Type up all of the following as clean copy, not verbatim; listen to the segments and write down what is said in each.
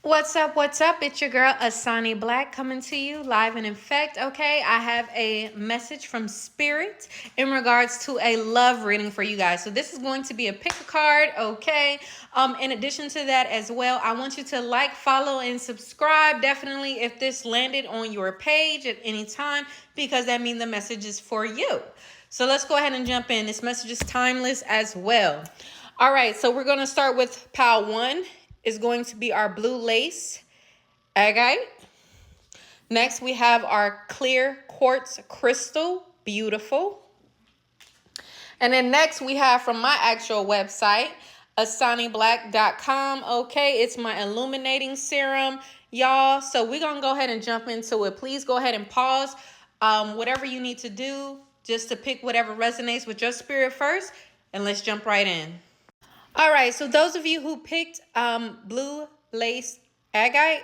What's up? What's up? It's your girl Asani Black coming to you live and in effect. Okay, I have a message from Spirit in regards to a love reading for you guys. So this is going to be a pick a card. Okay. In addition to that as well, I want you to like, follow, and subscribe. Definitely, if this landed on your page at any time, because that means the message is for you. So let's go ahead and jump in. This message is timeless as well. All right, so we're going to start with pile one. Is going to be our blue lace agate. Next, we have our clear quartz crystal. Beautiful. And then next, we have from my actual website, asaniblack.com. Okay, it's my illuminating serum, y'all. So we're going to go ahead and jump into it. Please go ahead and pause whatever you need to do just to pick whatever resonates with your spirit first. And let's jump right in. All right, so those of you who picked blue lace agate,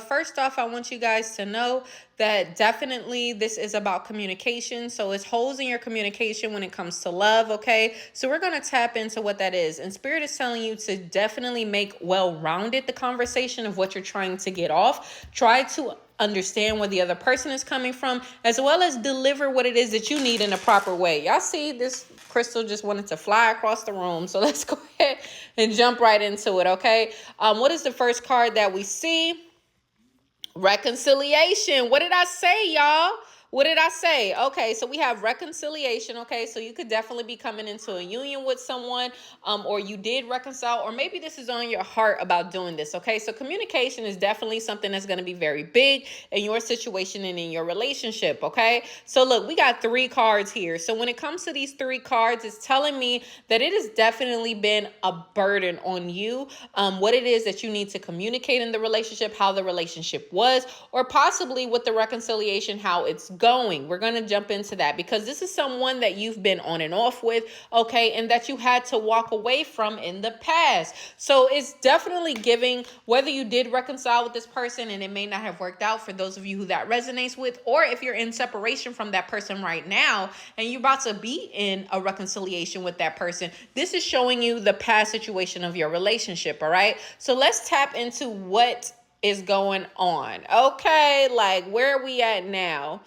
first off, I want you guys to know that definitely this is about communication. So it's holes in your communication when it comes to love, okay? So we're going to tap into what that is. And Spirit is telling you to definitely make well-rounded the conversation of what you're trying to get off. Try to understand where the other person is coming from, as well as deliver what it is that you need in a proper way. Y'all see this crystal just wanted to fly across the room. So let's go ahead and jump right into it, okay? What is the first card that we see? Reconciliation. What did I say, y'all? What did I say? Okay, so we have reconciliation. Okay, so you could definitely be coming into a union with someone, or you did reconcile, or maybe this is on your heart about doing this. Okay, so communication is definitely something that's going to be very big in your situation and in your relationship. Okay, so look, we got three cards here. So when it comes to these three cards, it's telling me that it has definitely been a burden on you. What it is that you need to communicate in the relationship, how the relationship was, or possibly with the reconciliation, how it's going. We're going to jump into that because this is someone that you've been on and off with, okay, and that you had to walk away from in the past. So it's definitely giving, whether you did reconcile with this person and it may not have worked out for those of you who that resonates with, or if you're in separation from that person right now and you're about to be in a reconciliation with that person, this is showing you the past situation of your relationship, all right? So let's tap into what is going on. Okay, like where are we at now?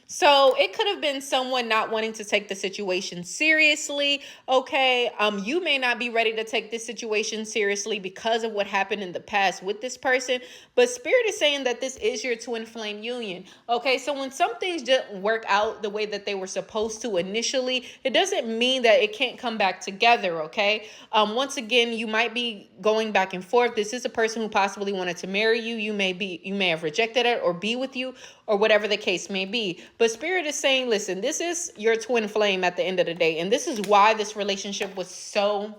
So it could have been someone not wanting to take the situation seriously. Okay. You may not be ready to take this situation seriously because of what happened in the past with this person. But Spirit is saying that this is your twin flame union. Okay. So when some things didn't work out the way that they were supposed to initially, it doesn't mean that it can't come back together. Okay. Once again, you might be going back and forth. This is a person who possibly wanted to marry you. You may have rejected it or be with you, or whatever the case may be. But Spirit is saying, listen, this is your twin flame at the end of the day. And this is why this relationship was so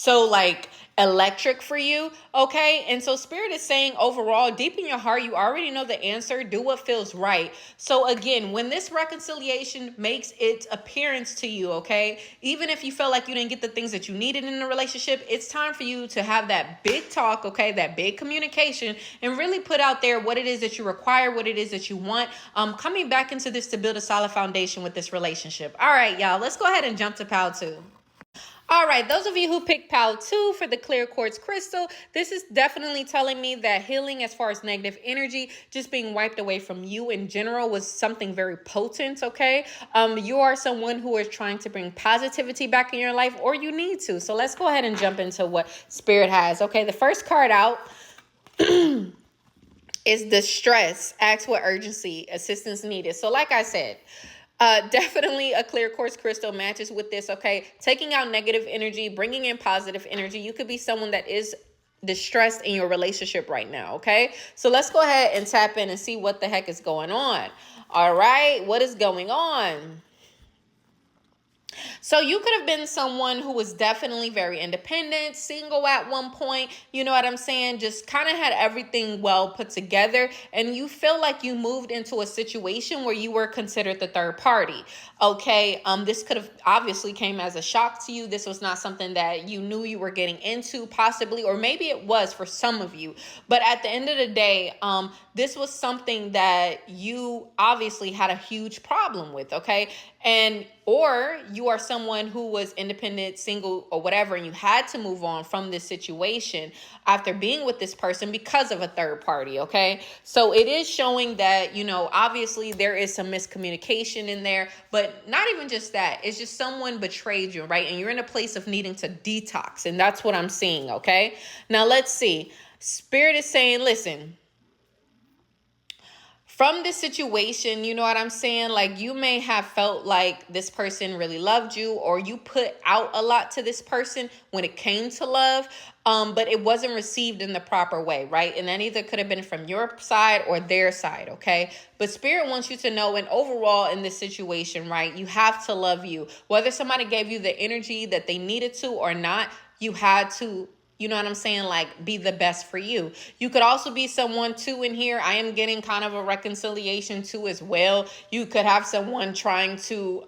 like electric for you. Okay. And so Spirit is saying overall, deep in your heart, you already know the answer. Do what feels right. So again, when this reconciliation makes its appearance to you, okay, even if you felt like you didn't get the things that you needed in the relationship, it's time for you to have that big talk, okay, that big communication, and really put out there what it is that you require, what it is that you want, coming back into this to build a solid foundation with this relationship. All right, y'all, let's go ahead and jump to pile two. All right, those of you who picked pile 2 for the clear quartz crystal, this is definitely telling me that healing as far as negative energy just being wiped away from you in general was something very potent, okay? You are someone who is trying to bring positivity back in your life, or you need to. So let's go ahead and jump into what Spirit has. Okay, the first card out is distress. Ask what urgency, assistance needed. So like I said, definitely a clear quartz crystal matches with this, okay? Taking out negative energy, bringing in positive energy. You could be someone that is distressed in your relationship right now, okay? So let's go ahead and tap in and see what the heck is going on. All right, what is going on? So you could have been someone who was definitely very independent, single at one point, you know what I'm saying? Just kind of had everything well put together, and you feel like you moved into a situation where you were considered the third party. Okay, this could have obviously came as a shock to you. This was not something that you knew you were getting into, possibly, or maybe it was for some of you. But at the end of the day, this was something that you obviously had a huge problem with, okay? And or you are someone who was independent, single, or whatever, and you had to move on from this situation after being with this person because of a third party, okay? So it is showing that, obviously there is some miscommunication in there, but not even just that. It's just someone betrayed you, right? And you're in a place of needing to detox, and that's what I'm seeing, okay? Now let's see. Spirit is saying, listen, from this situation, you know what I'm saying? Like, you may have felt like this person really loved you, or you put out a lot to this person when it came to love, but it wasn't received in the proper way, right? And that either could have been from your side or their side, okay? But Spirit wants you to know, and overall in this situation, right, you have to love you. Whether somebody gave you the energy that they needed to or not, you had to, you know what I'm saying? Like, be the best for you. You could also be someone too in here. I am getting kind of a reconciliation too as well. You could have someone trying to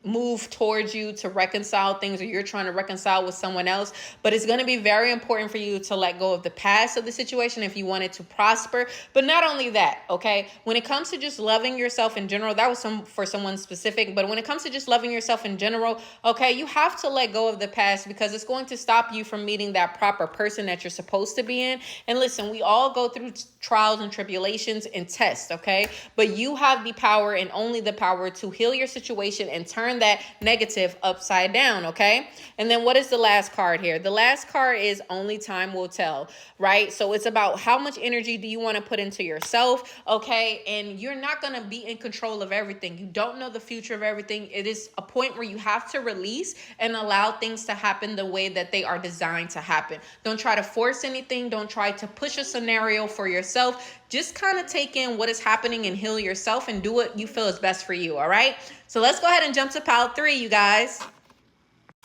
move towards you to reconcile things, or you're trying to reconcile with someone else. But it's going to be very important for you to let go of the past of the situation if you want it to prosper. But not only that, okay? When it comes to just loving yourself in general, that was for someone specific. But when it comes to just loving yourself in general, okay, you have to let go of the past, because it's going to stop you from meeting that proper person that you're supposed to be in. And listen, we all go through trials and tribulations and tests, okay? But you have the power, and only the power, to heal your situation and turn that negative upside down, okay? And then what is the last card here? The last card is only time will tell, right? So it's about how much energy do you want to put into yourself, okay? And you're not going to be in control of everything. You don't know the future of everything. It is a point where you have to release and allow things to happen the way that they are designed to happen. Don't try to force anything. Don't try to push a scenario for yourself. Just kind of take in what is happening and heal yourself and do what you feel is best for you, all right? So let's go ahead and jump to pile 3, you guys.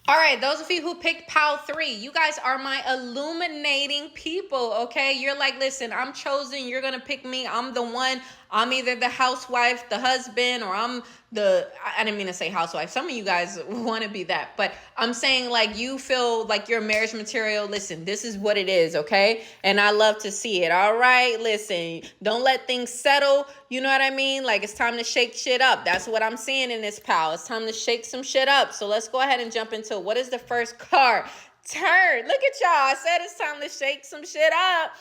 All right, those of you who picked pile 3, you guys are my illuminating people, okay? You're like, listen, I'm chosen. You're going to pick me. I'm the one. I'm either the housewife, the husband, or I'm I didn't mean to say housewife. Some of you guys want to be that, but I'm saying, like, you feel like you're marriage material. Listen, this is what it is, okay? And I love to see it. All right, listen, don't let things settle. You know what I mean? Like, it's time to shake shit up. That's what I'm seeing in this pile. It's time to shake some shit up. So let's go ahead and jump into what is the first card? Turn. Look at y'all. I said it's time to shake some shit up.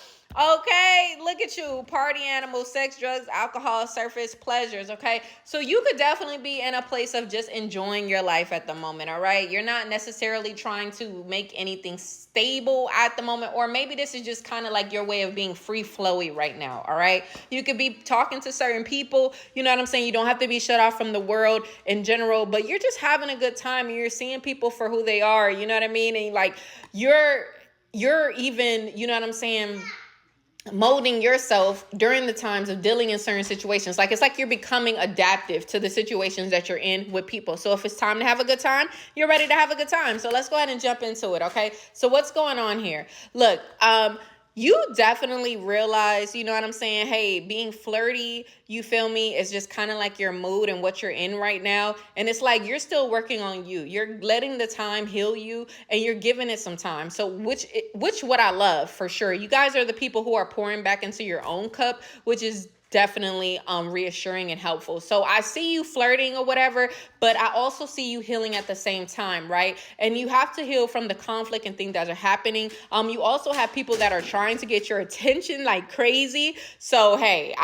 Okay, look at you. Party animal, sex, drugs, alcohol, surface pleasures, okay? So you could definitely be in a place of just enjoying your life at the moment, all right? You're not necessarily trying to make anything stable at the moment, or maybe this is just kind of like your way of being free flowy right now, all right? You could be talking to certain people, you know what I'm saying? You don't have to be shut off from the world in general, but you're just having a good time, and you're seeing people for who they are, you know what I mean? And like, you're even, you know what I'm saying, molding yourself during the times of dealing in certain situations. Like, it's like you're becoming adaptive to the situations that you're in with people. So if it's time to have a good time, you're ready to have a good time. So let's go ahead and jump into it, okay? So what's going on here? Look, you definitely realize, you know what I'm saying? Hey, being flirty, you feel me, is just kind of like your mood and what you're in right now. And it's like you're still working on you. You're letting the time heal you, and you're giving it some time. So which what I love for sure. You guys are the people who are pouring back into your own cup, which is definitely reassuring and helpful. So I see you flirting or whatever, but I also see you healing at the same time, right? And you have to heal from the conflict and things that are happening. You also have people that are trying to get your attention like crazy. So hey,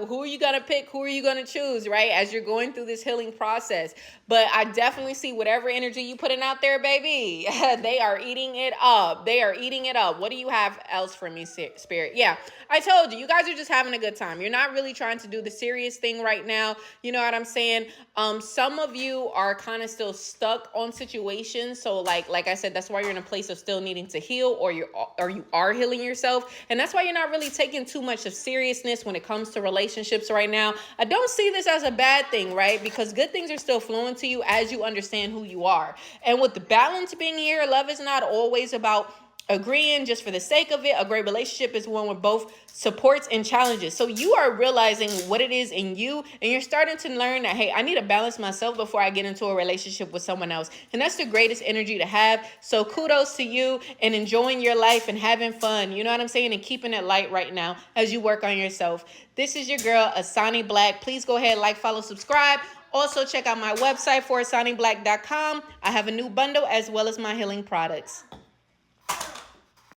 who are you gonna pick? Who are you gonna choose, right? As you're going through this healing process. But I definitely see whatever energy you putting out there, baby, they are eating it up. They are eating it up. What do you have else for me, Spirit? Yeah, I told you, you guys are just having a good time. You're not really trying to do the serious thing right now. You know what I'm saying? Some of you are kind of still stuck on situations. So like I said, that's why you're in a place of still needing to heal, or you are healing yourself. And that's why you're not really taking too much of seriousness when it comes to relationships right now. I don't see this as a bad thing, right? Because good things are still flowing to you as you understand who you are. And with the balance being here, love is not always about agreeing just for the sake of it. A great relationship is one with both supports and challenges. So you are realizing what it is in you, and you're starting to learn that, hey, I need to balance myself before I get into a relationship with someone else. And that's the greatest energy to have. So kudos to you, and enjoying your life and having fun. You know what I'm saying? And keeping it light right now as you work on yourself. This is your girl, Asani Black. Please go ahead, like, follow, subscribe Also, check out my website, forsoundingblack.com. I have a new bundle as well as my healing products.